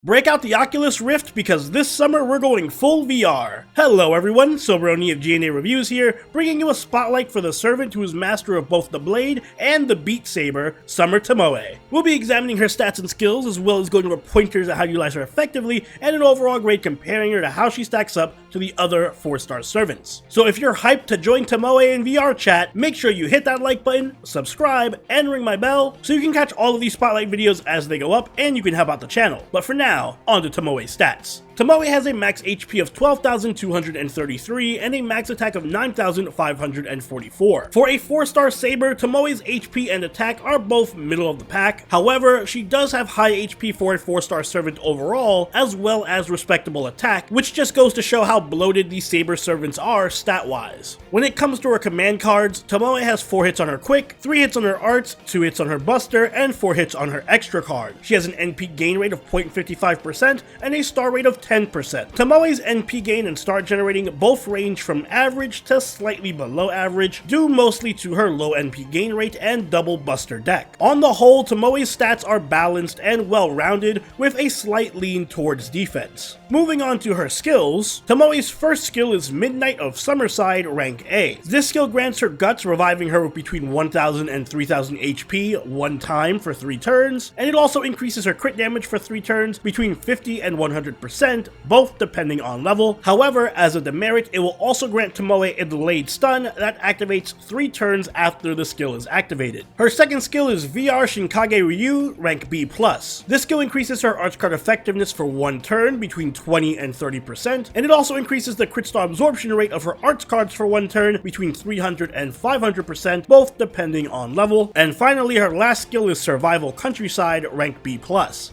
Break out the Oculus Rift because this summer we're going full VR. Hello everyone, Soberoni of G&A Reviews here, bringing you a spotlight for the servant who is master of both the blade and the beat saber, Summer Tomoe. We'll be examining her stats and skills, as well as going over pointers at how to utilize her effectively, and an overall grade comparing her to how she stacks up to the other 4-star servants. So if you're hyped to join Tomoe in VR chat, make sure you hit that like button, subscribe, and ring my bell so you can catch all of these spotlight videos as they go up, and you can help out the channel. But for now, on to Tomoe's stats. Tomoe has a max HP of 12,233 and a max attack of 9,544. For a 4-star Saber, Tomoe's HP and attack are both middle of the pack. However, she does have high HP for a 4-star servant overall, as well as respectable attack, which just goes to show how bloated these Saber servants are stat-wise. When it comes to her command cards, Tomoe has 4 hits on her quick, 3 hits on her arts, 2 hits on her buster, and 4 hits on her extra card. She has an NP gain rate of 0.55% and a star rate of 10%. Tomoe's NP gain and star generating both range from average to slightly below average, due mostly to her low NP gain rate and double buster deck. On the whole, Tomoe's stats are balanced and well-rounded, with a slight lean towards defense. Moving on to her skills, Tomoe's first skill is Midnight of Summerside, rank A. This skill grants her guts, reviving her with between 1,000 and 3,000 HP one time for 3 turns, and it also increases her crit damage for 3 turns between 50 and 100%, both depending on level. However, as a demerit, it will also grant Tomoe a delayed stun that activates 3 turns after the skill is activated. Her second skill is VR Shinkage Ryu, rank B+. This skill increases her arch card effectiveness for 1 turn between 20 and 30%, and it also increases the crit star absorption rate of her arts cards for 1 turn between 300 and 500%, both depending on level. And finally, her last skill is Survival Countryside, rank B+.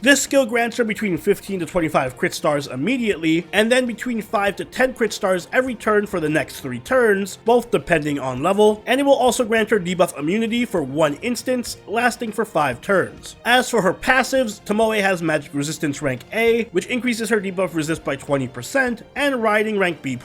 This skill grants her between 15 to 25 crit stars immediately, and then between 5 to 10 crit stars every turn for the next 3 turns, both depending on level, and it will also grant her debuff immunity for 1 instance, lasting for 5 turns. As for her passives, Tomoe has Magic Resistance rank A, which increases her debuff resist by 20%, and Riding rank B+,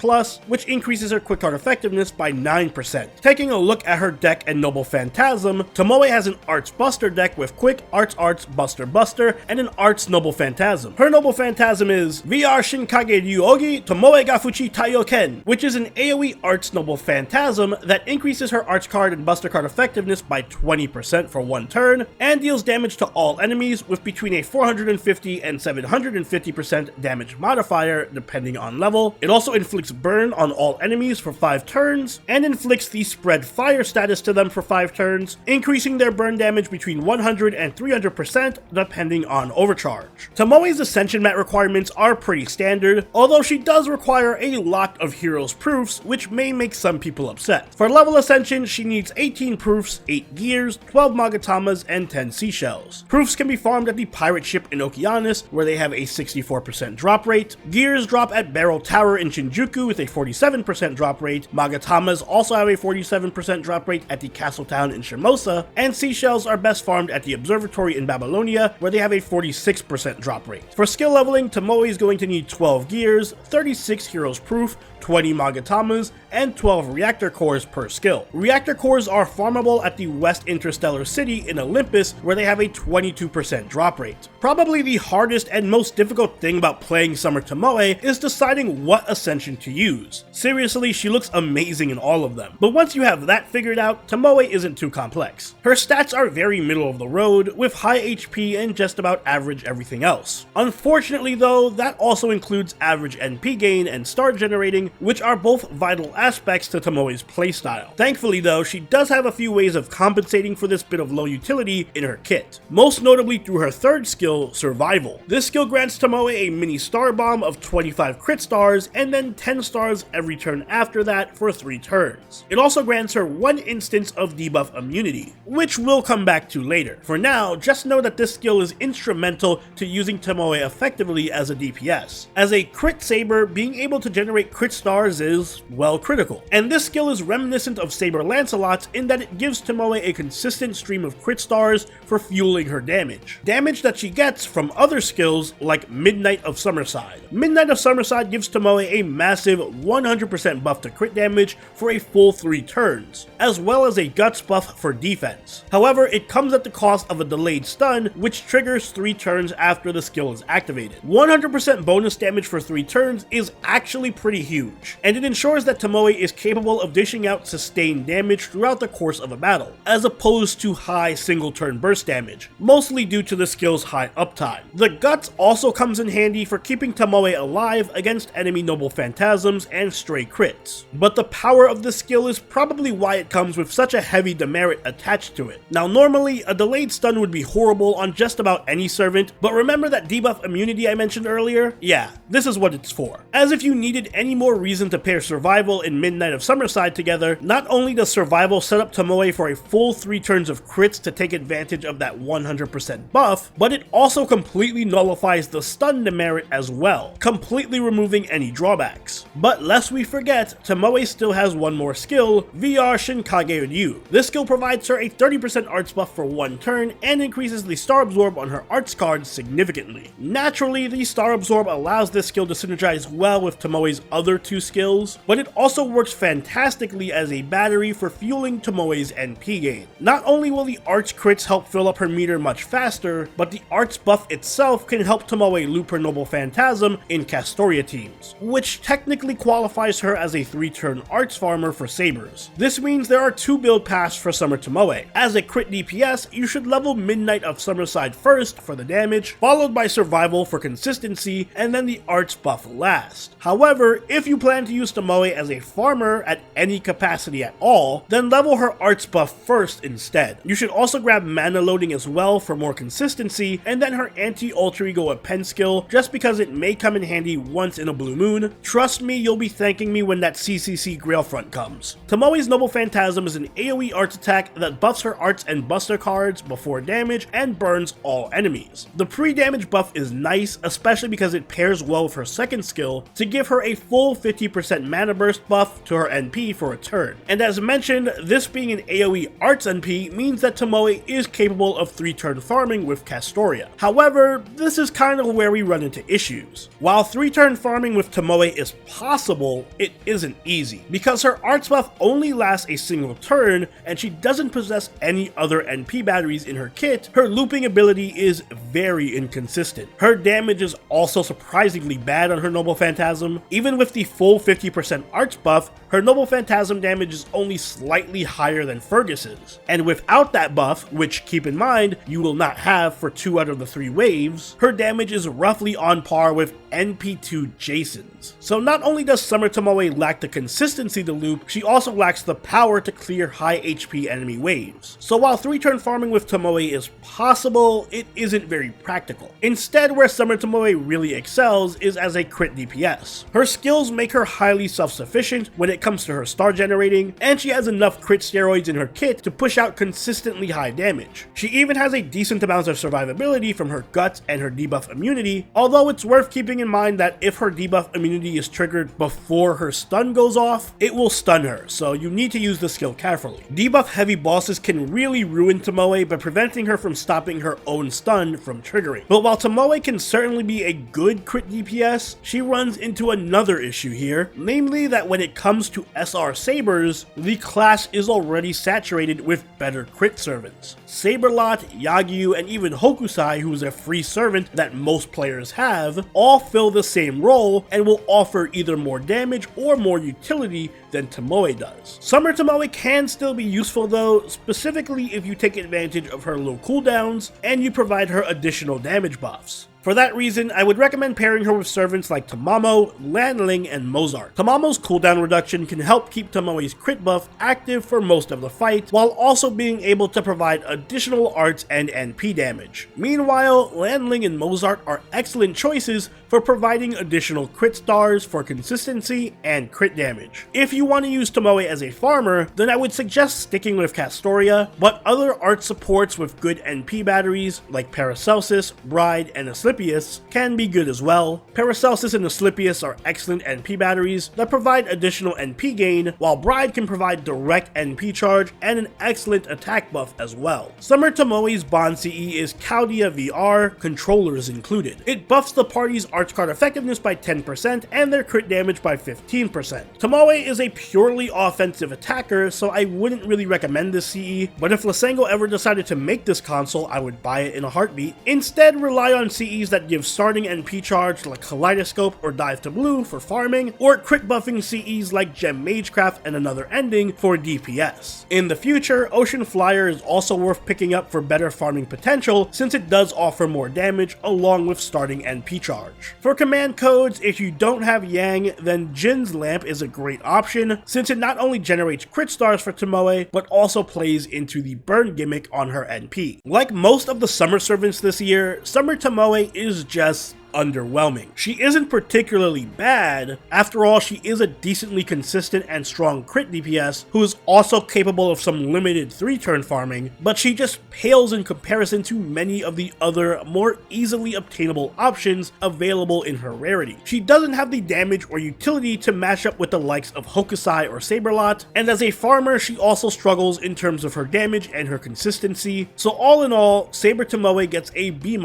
which increases her quick card effectiveness by 9%. Taking a look at her deck and Noble Phantasm, Tomoe has an Arts Buster deck with Quick, Arts, Buster, and an Arts Noble Phantasm. Her Noble Phantasm is VR Shinkage Ryuogi Tomoe ga Fuchi Taiyoken, which is an AoE Arts Noble Phantasm that increases her Arch card and Buster card effectiveness by 20% for 1 turn, and deals damage to all enemies with between a 450 and 750% damage modifier depending on level. It also inflicts burn on all enemies for 5 turns, and inflicts the spread fire status to them for 5 turns, increasing their burn damage between 100 and 300% depending on overcharge. Tomoe's Ascension mat requirements are pretty standard, although she does require a lot of heroes proofs, which may make some people upset. For level ascension, she needs 18 proofs, 8 gears, 12 magatamas, and 10 seashells. Proofs can be farmed at the pirate ship in Okeanos, where they have a 64% drop rate. Gears drop at Barrel Tower in Shinjuku with a 47% drop rate. Magatamas also have a 47% drop rate at the Castle Town in Shimosa, and seashells are best farmed at the Observatory in Babylonia, where they have a 46% drop rate. For skill leveling, Tomoe is going to need 12 gears, 36 heroes proof, 20 magatamas, and 12 reactor cores per skill. Reactor cores are farmable at the West Interstellar City in Olympus, where they have a 22% drop rate. Probably the hardest and most difficult thing about playing Summer Tomoe is deciding what ascension to use. Seriously, she looks amazing in all of them. But once you have that figured out, Tomoe isn't too complex. Her stats are very middle of the road, with high HP and just about average everything else. Unfortunately though, that also includes average NP gain and star generating, which are both vital aspects to Tomoe's playstyle. Thankfully though, she does have a few ways of compensating for this bit of low utility in her kit, most notably through her third skill, Survival. This skill grants Tomoe a mini star bomb of 25 crit stars and then 10 stars every turn after that for 3 turns. It also grants her 1 instance of debuff immunity, which we'll come back to later. For now, just know that this skill is instrumental to using Tomoe effectively as a DPS. As a crit saber, being able to generate crit stars is, well, critical. And this skill is reminiscent of Saber Lancelot's in that it gives Tomoe a consistent stream of crit stars for fueling her damage. Damage that she gets from other skills like Midnight of Summerside. Midnight of Summerside gives Tomoe a massive 100% buff to crit damage for a full 3 turns, as well as a guts buff for defense. However, it comes at the cost of a delayed stun, which triggers 3 turns after the skill is activated. 100% bonus damage for 3 turns is actually pretty huge, and it ensures that Tomoe is capable of dishing out sustained damage throughout the course of a battle, as opposed to high single turn burst damage, mostly due to the skill's high uptime. The guts also comes in handy for keeping Tomoe alive against enemy noble phantasms and stray crits, but the power of the skill is probably why it comes with such a heavy demerit attached to it. Now normally, a delayed stun would be horrible on just about any servant, but remember that debuff immunity I mentioned earlier? Yeah, this is what it's for. As if you needed any more reason to pair Survival and Midnight of Summerside together, not only does Survival set up Tomoe for a full 3 turns of crits to take advantage of that 100% buff, but it also completely nullifies the stun demerit as well, completely removing any drawbacks. But lest we forget, Tomoe still has one more skill, VR Shinkage Ryu. This skill provides her a 30% arts buff for 1 turn and increases the Star Absorb on her arts card significantly. Naturally, the Star Absorb allows this skill to synergize well with Tomoe's other 2 skills, but it also works fantastically as a battery for fueling Tomoe's NP gain. Not only will the arts crits help fill up her meter much faster, but the arts buff itself can help Tomoe loop her Noble Phantasm in Castoria teams, which technically qualifies her as a 3-turn arts farmer for Sabers. This means there are 2 build paths for Summer Tomoe. As a crit DPS, you should level Midnight of Summerside first for the damage, followed by Survival for consistency, and then the arts buff last. However, if you plan to use Tomoe as a farmer at any capacity at all, then level her arts buff first instead. You should also grab mana loading as well for more consistency, and then her anti-alter ego append skill just because it may come in handy once in a blue moon. Trust me, you'll be thanking me when that CCC Grailfront comes. Tomoe's Noble Phantasm is an AoE arts attack that buffs her arts and buster cards before damage and burns all enemies. The pre-damage buff is nice, especially because it pairs well with her second skill to give her a full 50% mana burst buff to her NP for a turn. And as mentioned, this being an AoE arts NP means that Tomoe is capable of 3-turn farming with Castoria. However, this is kind of where we run into issues. While 3-turn farming with Tomoe is possible, it isn't easy, because her arts buff only lasts a single turn and she doesn't possess any other NP batteries in her kit. Her looping ability is very inconsistent. Her damage is also surprisingly bad on her Noble Phantasm. Even with the full 50% arts buff, her Noble Phantasm damage is only slightly higher than Fergus's. And without that buff, which keep in mind, you will not have for 2 out of the 3 waves, her damage is roughly on par with NP2 Jason's. So not only does Summer Tomoe lack the consistency to loop, she also lacks the power to clear high HP enemy waves. So while 3-turn farming with Tomoe is possible, it isn't very practical. Instead, where Summer Tomoe really excels is as a crit DPS. Her skills make her highly self-sufficient when it comes to her star generating, and she has enough crit steroids in her kit to push out consistently high damage. She even has a decent amount of survivability from her guts and her debuff immunity, although it's worth keeping in mind that if her debuff immunity is triggered before her stun goes off, it will stun her, so you need to use the skill carefully. Debuff heavy bosses can really ruin Tomoe by preventing her from stopping her own stun from triggering. But while Tomoe can certainly be a good crit DPS, she runs into another issue here, namely that when it comes to SR Sabers, the class is already saturated with better crit servants. Saberlot, Yagyu, and even Hokusai, who is a free servant that most players have, all fill the same role and will offer either more damage or more utility than Tomoe does. Summer Tomoe can still be useful though, specifically if you take advantage of her low cooldowns and you provide her additional damage buffs. For that reason, I would recommend pairing her with servants like Tomoe, Lanling, and Mozart. Tomomo's cooldown reduction can help keep Tomoe's crit buff active for most of the fight, while also being able to provide additional arts and NP damage. Meanwhile, Lanling and Mozart are excellent choices for providing additional crit stars for consistency and crit damage. If you want to use Tomoe as a farmer, then I would suggest sticking with Castoria, but other art supports with good NP batteries like Paracelsus, Bride, and a Slippery Asclepius can be good as well. Paracelsus and Asclepius are excellent NP batteries that provide additional NP gain, while Bride can provide direct NP charge and an excellent attack buff as well. Summer Tomoe's Bond CE is Caldea VR, controllers included. It buffs the party's arch card effectiveness by 10% and their crit damage by 15%. Tomoe is a purely offensive attacker, so I wouldn't really recommend this CE, but if Lysenko ever decided to make this console, I would buy it in a heartbeat. Instead, rely on CEs that give starting NP charge like Kaleidoscope or Dive to Blue for farming, or crit buffing CEs like Gem Magecraft and Another Ending for DPS. In the future, Ocean Flyer is also worth picking up for better farming potential since it does offer more damage along with starting NP charge. For command codes, if you don't have Yang, then Jin's Lamp is a great option since it not only generates crit stars for Tomoe, but also plays into the burn gimmick on her NP. Like most of the summer servants this year, Summer Tomoe is just underwhelming. She isn't particularly bad. After all, she is a decently consistent and strong crit DPS who is also capable of some limited 3-turn farming, but she just pales in comparison to many of the other more easily obtainable options available in her rarity. She doesn't have the damage or utility to match up with the likes of Hokusai or Saberlot, and as a farmer she also struggles in terms of her damage and her consistency, so all in all, Saber Tomoe gets a B-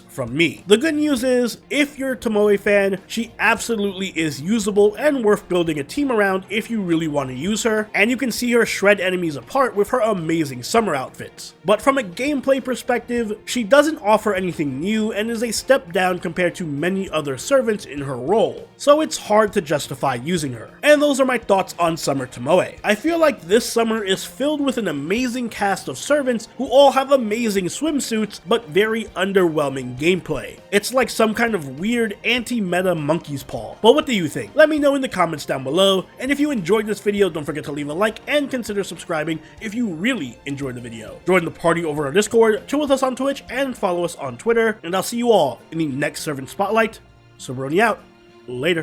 from me. The good news is, if you're a Tomoe fan, she absolutely is usable and worth building a team around if you really want to use her, and you can see her shred enemies apart with her amazing summer outfits. But from a gameplay perspective, she doesn't offer anything new and is a step down compared to many other servants in her role, so it's hard to justify using her. And those are my thoughts on Summer Tomoe. I feel like this summer is filled with an amazing cast of servants who all have amazing swimsuits but very underwhelming gameplay. It's like some kind of weird anti-meta monkey's paw. But what do you think? Let me know in the comments down below, and if you enjoyed this video, don't forget to leave a like and consider subscribing if you really enjoyed the video. Join the party over on Discord, chill with us on Twitch, and follow us on Twitter, and I'll see you all in the next Servant Spotlight. Saberoni out. Later.